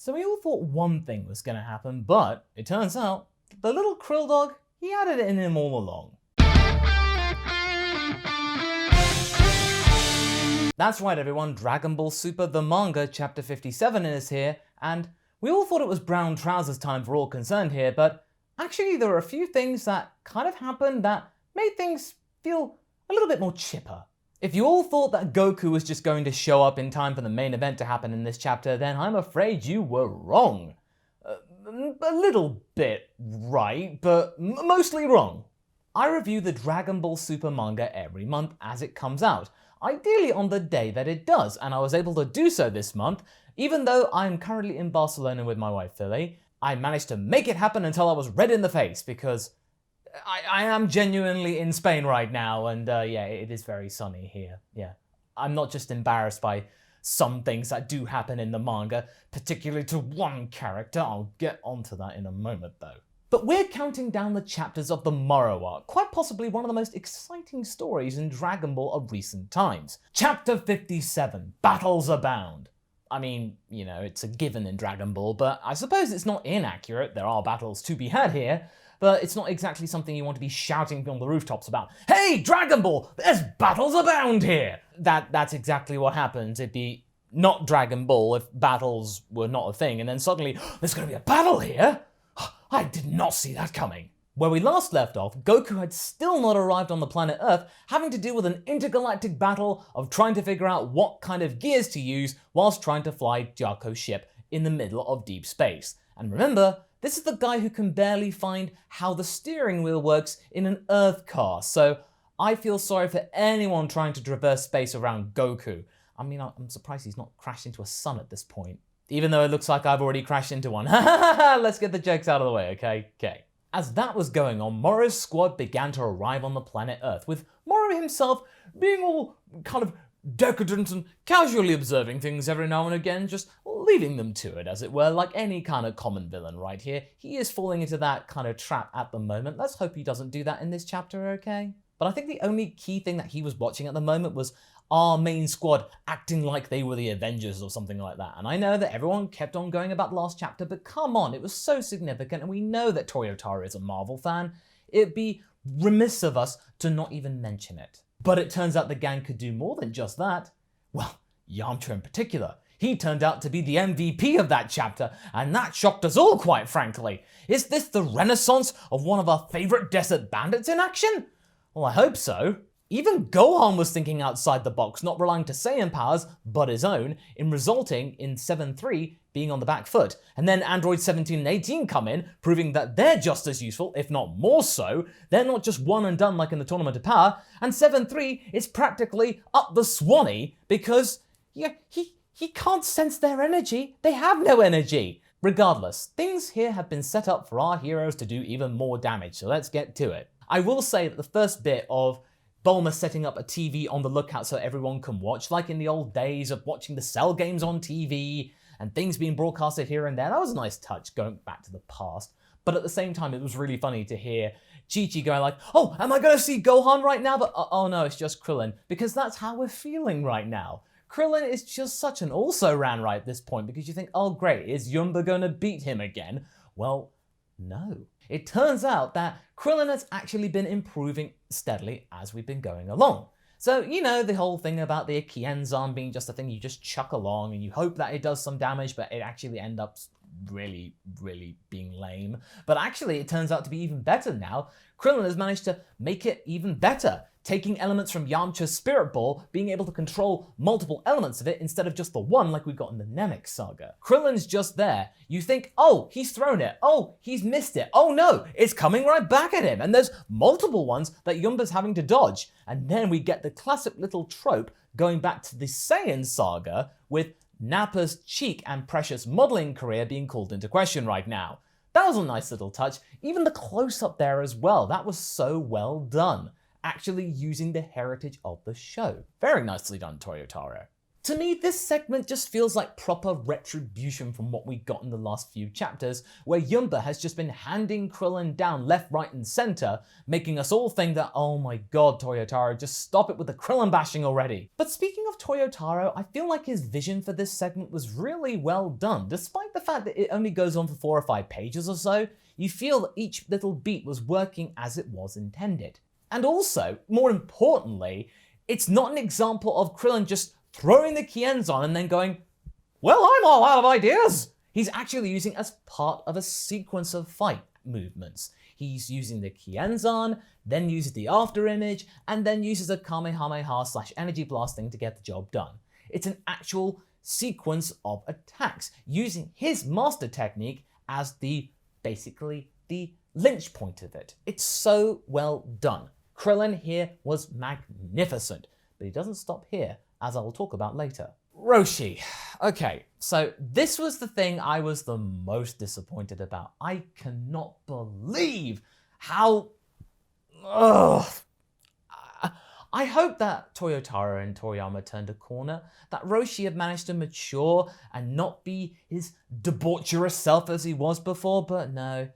So we all thought one thing was gonna happen, but it turns out the little krill dog, he had it in him all along. That's right everyone, Dragon Ball Super the manga chapter 57 is here, and we all thought it was brown trousers time for all concerned here, but actually there are a few things that kind of happened that made things feel a little bit more chipper. If you all thought that Goku was just going to show up in time for the main event to happen in this chapter, then I'm afraid you were wrong. A little bit right, but mostly wrong. I review the Dragon Ball Super manga every month as it comes out, ideally on the day that it does, and I was able to do so this month, even though I'm currently in Barcelona with my wife Philly. I managed to make it happen until I was red in the face, because I am genuinely in Spain right now, and yeah, it is very sunny here, yeah. I'm not just embarrassed by some things that do happen in the manga, particularly to one character. I'll get onto that in a moment though. But we're counting down the chapters of the Moro arc, quite possibly one of the most exciting stories in Dragon Ball of recent times. Chapter 57, Battles Abound. I mean, you know, it's a given in Dragon Ball, but I suppose it's not inaccurate. There are battles to be had here, but it's not exactly something you want to be shouting from the rooftops about. Hey, Dragon Ball, there's battles abound here! That's exactly what happens. It'd be not Dragon Ball if battles were not a thing, and then suddenly, there's gonna be a battle here? I did not see that coming. Where we last left off, Goku had still not arrived on the planet Earth, having to deal with an intergalactic battle of trying to figure out what kind of gears to use whilst trying to fly Jaco's ship in the middle of deep space. And remember, this is the guy who can barely find how the steering wheel works in an Earth car, so I feel sorry for anyone trying to traverse space around Goku. I mean, I'm surprised he's not crashed into a sun at this point. Even though it looks like I've already crashed into one. Let's get the jokes out of the way, okay? Okay. As that was going on, Moro's squad began to arrive on the planet Earth, with Moro himself being all kind of decadent and casually observing things every now and again, just leaving them to it, as it were, like any kind of common villain right here. He is falling into that kind of trap at the moment. Let's hope he doesn't do that in this chapter, okay? But I think the only key thing that he was watching at the moment was our main squad acting like they were the Avengers or something like that. And I know that everyone kept on going about the last chapter, but come on, it was so significant, and we know that Toyotaro is a Marvel fan. It'd be remiss of us to not even mention it. But it turns out the gang could do more than just that. Well, Yamcha in particular. He turned out to be the MVP of that chapter, and that shocked us all, quite frankly. Is this the renaissance of one of our favourite desert bandits in action? Well, I hope so. Even Gohan was thinking outside the box, not relying to Saiyan powers, but his own, in resulting in 7-3 being on the back foot. And then Androids 17 and 18 come in, proving that they're just as useful, if not more so. They're not just one and done like in the Tournament of Power, and 7-3 is practically up the Swanee, because he can't sense their energy. They have no energy. Regardless, things here have been set up for our heroes to do even more damage, so let's get to it. I will say that the first bit of Bulma setting up a TV on the lookout so everyone can watch, like in the old days of watching the Cell games on TV and things being broadcasted here and there, that was a nice touch going back to the past. But at the same time, it was really funny to hear Chi-Chi going like, oh, am I going to see Gohan right now? But oh no, it's just Krillin, because that's how we're feeling right now. Krillin is just such an also-ran right at this point, because you think, oh great, is Yumba going to beat him again? Well, no. It turns out that Krillin has actually been improving steadily as we've been going along. So, you know, the whole thing about the Kienzan being just a thing you just chuck along and you hope that it does some damage, but it actually ends up really, really being lame. But actually, it turns out to be even better now. Krillin has managed to make it even better, taking elements from Yamcha's Spirit Ball, being able to control multiple elements of it instead of just the one like we got in the Namek saga. Krillin's just there. You think, oh, he's thrown it. Oh, he's missed it. Oh no, it's coming right back at him. And there's multiple ones that Yumba's having to dodge. And then we get the classic little trope going back to the Saiyan saga with Nappa's cheek and precious modeling career being called into question right now. That was a nice little touch. Even the close-up there as well. That was so well done. Actually using the heritage of the show. Very nicely done, Toyotaro. To me, this segment just feels like proper retribution from what we got in the last few chapters, where Yumba has just been handing Krillin down left, right, and center, making us all think that, oh my god, Toyotaro, just stop it with the Krillin bashing already. But speaking of Toyotaro, I feel like his vision for this segment was really well done, despite the fact that it only goes on for 4 or 5 pages or so, you feel that each little beat was working as it was intended. And also, more importantly, it's not an example of Krillin just throwing the Kienzan and then going, well, I'm all out of ideas. He's actually using it as part of a sequence of fight movements. He's using the Kienzan, then uses the after image, and then uses a Kamehameha/energy blast thing to get the job done. It's an actual sequence of attacks, using his master technique as basically the lynch point of it. It's so well done. Krillin here was magnificent, but he doesn't stop here, as I will talk about later. Roshi. Okay, so this was the thing I was the most disappointed about. I cannot believe how... Ugh. I hope that Toyotaro and Toriyama turned a corner, that Roshi had managed to mature and not be his debaucherous self as he was before, but no.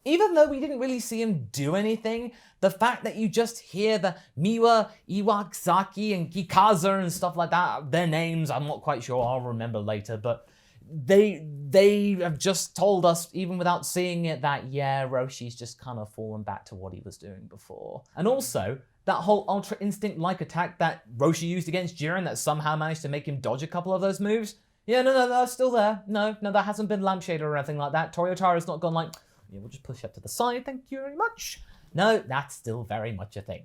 Even though we didn't really see him do anything, the fact that you just hear the Miwa, Iwasaki, and Kikaza and stuff like that, their names, I'm not quite sure, I'll remember later, but they have just told us, even without seeing it, that yeah, Roshi's just kind of fallen back to what he was doing before. And also, that whole Ultra Instinct-like attack that Roshi used against Jiren that somehow managed to make him dodge a couple of those moves, yeah, no, that's still there. No, that hasn't been lampshaded or anything like that. Toyotaro's not gone like, yeah, we'll just push you up to the side, thank you very much. No, that's still very much a thing.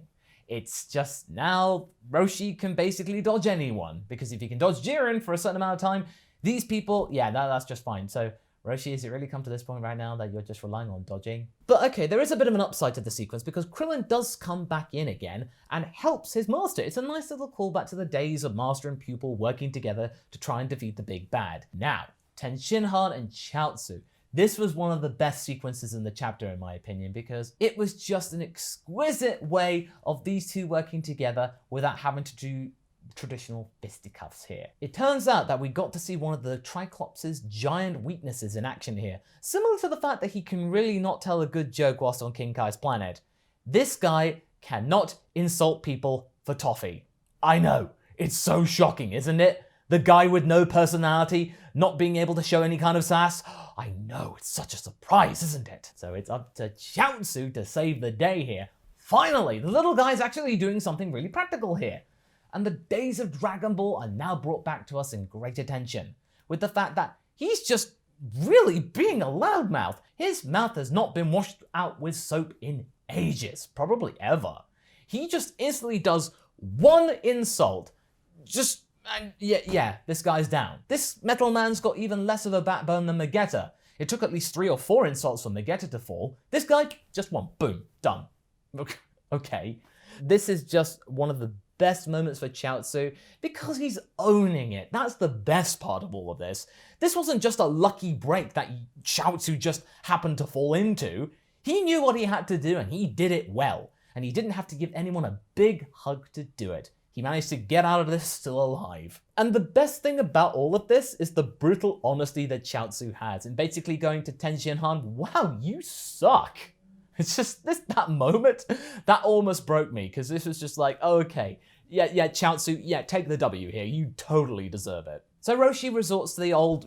It's just now Roshi can basically dodge anyone, because if you can dodge Jiren for a certain amount of time, these people, yeah, that's just fine. So Roshi, has it really come to this point right now that you're just relying on dodging? But okay, there is a bit of an upside to the sequence because Krillin does come back in again and helps his master. It's a nice little callback to the days of master and pupil working together to try and defeat the big bad. Now, Tenshinhan and Chiaotsu. This was one of the best sequences in the chapter in my opinion because it was just an exquisite way of these two working together without having to do traditional fisticuffs here. It turns out that we got to see one of the Triclops' giant weaknesses in action here, similar to the fact that he can really not tell a good joke whilst on King Kai's planet. This guy cannot insult people for toffee. I know, it's so shocking, isn't it? The guy with no personality, not being able to show any kind of sass. I know, it's such a surprise, isn't it? So it's up to Chiaotsu to save the day here. Finally, the little guy's actually doing something really practical here. And the days of Dragon Ball are now brought back to us in great attention, with the fact that he's just really being a loudmouth. His mouth has not been washed out with soap in ages, probably ever. He just instantly does one insult, and yeah, this guy's down. This metal man's got even less of a backbone than Vegeta. It took at least 3 or 4 insults for Vegeta to fall. This guy, just one, boom, done. Okay. This is just one of the best moments for Chiaotsu because he's owning it. That's the best part of all of this. This wasn't just a lucky break that Chiaotsu just happened to fall into. He knew what he had to do and he did it well. And he didn't have to give anyone a big hug to do it. He managed to get out of this still alive. And the best thing about all of this is the brutal honesty that Chiaotsu has in basically going to Tenshinhan, wow, you suck. It's just that moment, that almost broke me because this was just like, okay, yeah, Chiaotsu, yeah, take the W here. You totally deserve it. So Roshi resorts to the old,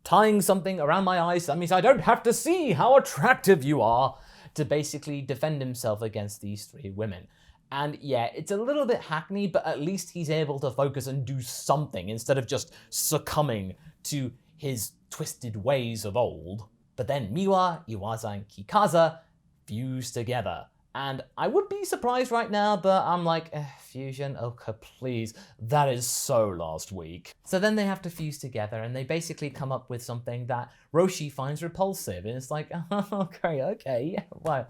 tying something around my eyes. That means I don't have to see how attractive you are to basically defend himself against these 3 women. And yeah, it's a little bit hackneyed, but at least he's able to focus and do something instead of just succumbing to his twisted ways of old. But then Miwa, Iwasa, and Kikaza fuse together. And I would be surprised right now, but I'm like, fusion, okay, please. That is so last week. So then they have to fuse together and they basically come up with something that Roshi finds repulsive. And it's like, okay, yeah, wow.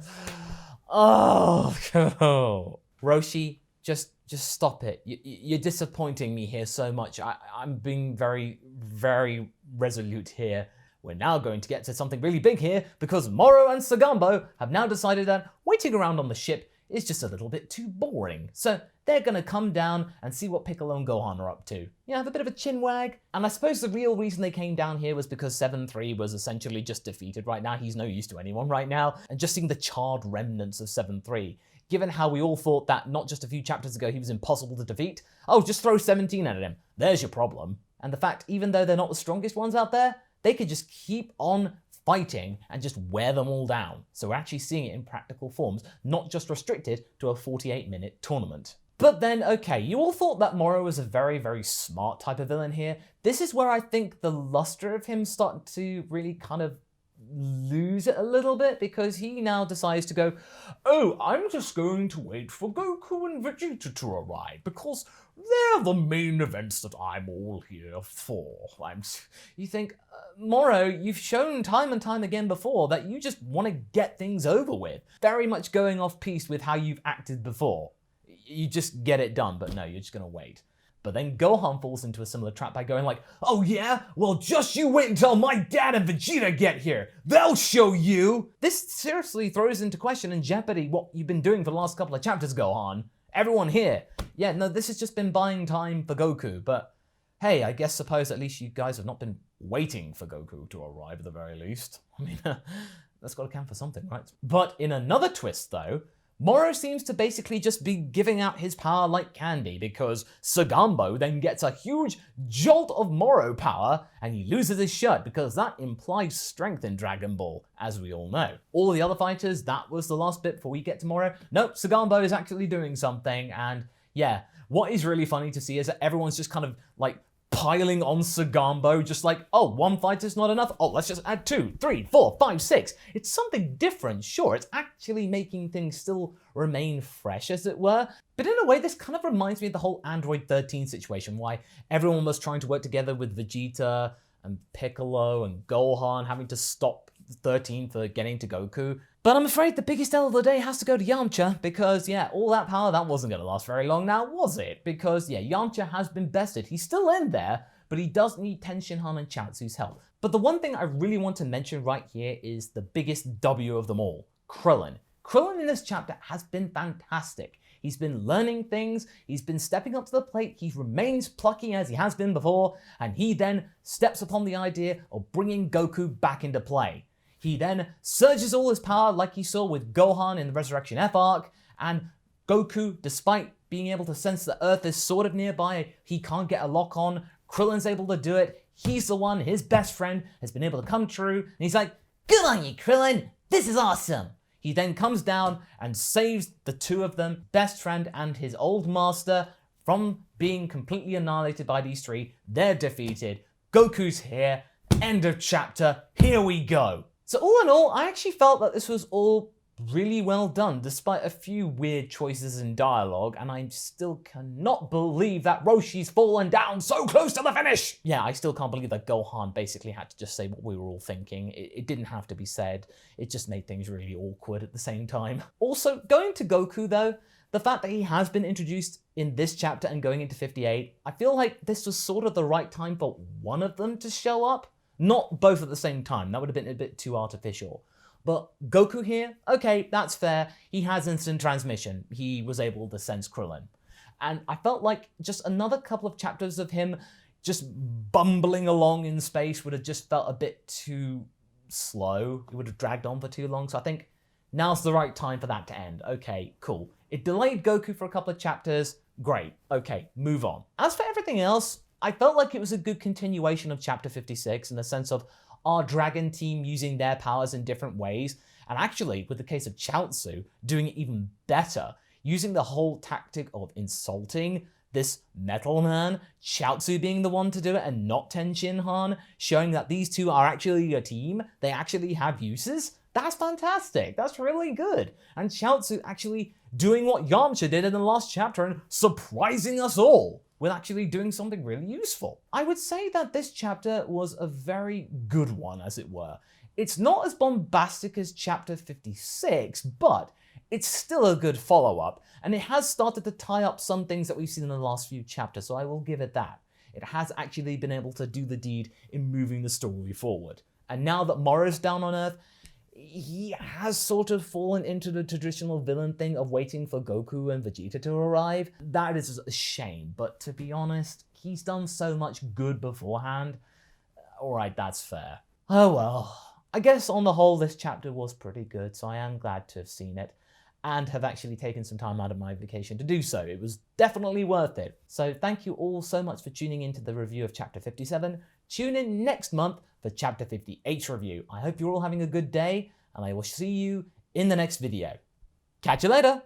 Oh, Roshi, just stop it. You're disappointing me here so much. I'm being very, very resolute here. We're now going to get to something really big here because Moro and Sagambo have now decided that waiting around on the ship is just a little bit too boring. So they're going to come down and see what Piccolo and Gohan are up to. Have a bit of a chin wag. And I suppose the real reason they came down here was because 7-3 was essentially just defeated right now. He's no use to anyone right now. And just seeing the charred remnants of 7-3. Given how we all thought that not just a few chapters ago he was impossible to defeat, oh, just throw 17 at him. There's your problem. And the fact, even though they're not the strongest ones out there, they could just keep on fighting and just wear them all down. So we're actually seeing it in practical forms, not just restricted to a 48-minute tournament. But then, okay, you all thought that Moro was a very, very smart type of villain here. This is where I think the luster of him started to really kind of lose it a little bit, because he now decides to go, oh, I'm just going to wait for Goku and Vegeta to arrive because they're the main events that I'm all here for. You think, Moro, you've shown time and time again before that you just want to get things over with. Very much going off piece with how you've acted before. You just get it done, but no, you're just going to wait. But then Gohan falls into a similar trap by going like, oh yeah? Well, just you wait until my dad and Vegeta get here. They'll show you. This seriously throws into question and jeopardy what you've been doing for the last couple of chapters, Gohan. Everyone here. Yeah, no, this has just been buying time for Goku, but hey, I suppose at least you guys have not been waiting for Goku to arrive at the very least. I mean, that's got to count for something, right? But in another twist though, Moro seems to basically just be giving out his power like candy, because Sagambo then gets a huge jolt of Moro power and he loses his shirt, because that implies strength in Dragon Ball, as we all know. All the other fighters, that was the last bit before we get to Moro. Nope, Sagambo is actually doing something, and yeah, what is really funny to see is that everyone's just kind of like piling on Sagambo, just like, oh, one fighter's not enough. Oh, let's just add 2, 3, 4, 5, 6. It's something different, sure. It's actually making things still remain fresh, as it were. But in a way, this kind of reminds me of the whole Android 13 situation, why everyone was trying to work together with Vegeta and Piccolo and Gohan having to stop 13 for getting to Goku. But I'm afraid the biggest L of the day has to go to Yamcha, because yeah, all that power, that wasn't going to last very long now, was it? Because yeah, Yamcha has been bested. He's still in there, but he does need Tenshinhan and Chiaotsu's help. But the one thing I really want to mention right here is the biggest W of them all, Krillin. Krillin in this chapter has been fantastic. He's been learning things, he's been stepping up to the plate, he remains plucky as he has been before, and he then steps upon the idea of bringing Goku back into play. He then surges all his power like he saw with Gohan in the Resurrection F arc, and Goku, despite being able to sense that Earth is sort of nearby, he can't get a lock on, Krillin's able to do it, he's the one, his best friend, has been able to come true, and he's like, good on you, Krillin, this is awesome! He then comes down and saves the two of them, best friend and his old master, from being completely annihilated by these three. They're defeated, Goku's here, end of chapter, here we go! So all in all, I actually felt that this was all really well done, despite a few weird choices in dialogue, and I still cannot believe that Roshi's fallen down so close to the finish! Yeah, I still can't believe that Gohan basically had to just say what we were all thinking. It didn't have to be said, it just made things really awkward at the same time. Also, going to Goku though, the fact that he has been introduced in this chapter and going into 58, I feel like this was sort of the right time for one of them to show up. Not both at the same time, that would have been a bit too artificial. But Goku here, okay, that's fair. He has instant transmission. He was able to sense Krillin. And I felt like just another couple of chapters of him just bumbling along in space would have just felt a bit too slow. It would have dragged on for too long. So I think now's the right time for that to end. Okay, cool. It delayed Goku for a couple of chapters. Great. Okay, move on. As for everything else, I felt like it was a good continuation of chapter 56 in the sense of our dragon team using their powers in different ways, and actually, with the case of Chiaotsu, doing it even better, using the whole tactic of insulting this metal man, Chiaotsu being the one to do it and not Tenshinhan, showing that these two are actually a team, they actually have uses. That's fantastic, that's really good. And Chiaotsu actually doing what Yamcha did in the last chapter and surprising us all with actually doing something really useful. I would say that this chapter was a very good one, as it were. It's not as bombastic as chapter 56, but it's still a good follow-up, and it has started to tie up some things that we've seen in the last few chapters, so I will give it that. It has actually been able to do the deed in moving the story forward. And now that Moro's down on Earth, he has sort of fallen into the traditional villain thing of waiting for Goku and Vegeta to arrive. That is a shame, but to be honest, he's done so much good beforehand. Alright, that's fair. Oh well. I guess on the whole this chapter was pretty good, so I am glad to have seen it. and have actually taken some time out of my vacation to do so. It was definitely worth it. So thank you all so much for tuning into the review of Chapter 57. Tune in next month for Chapter 58's review. I hope you're all having a good day, and I will see you in the next video. Catch you later!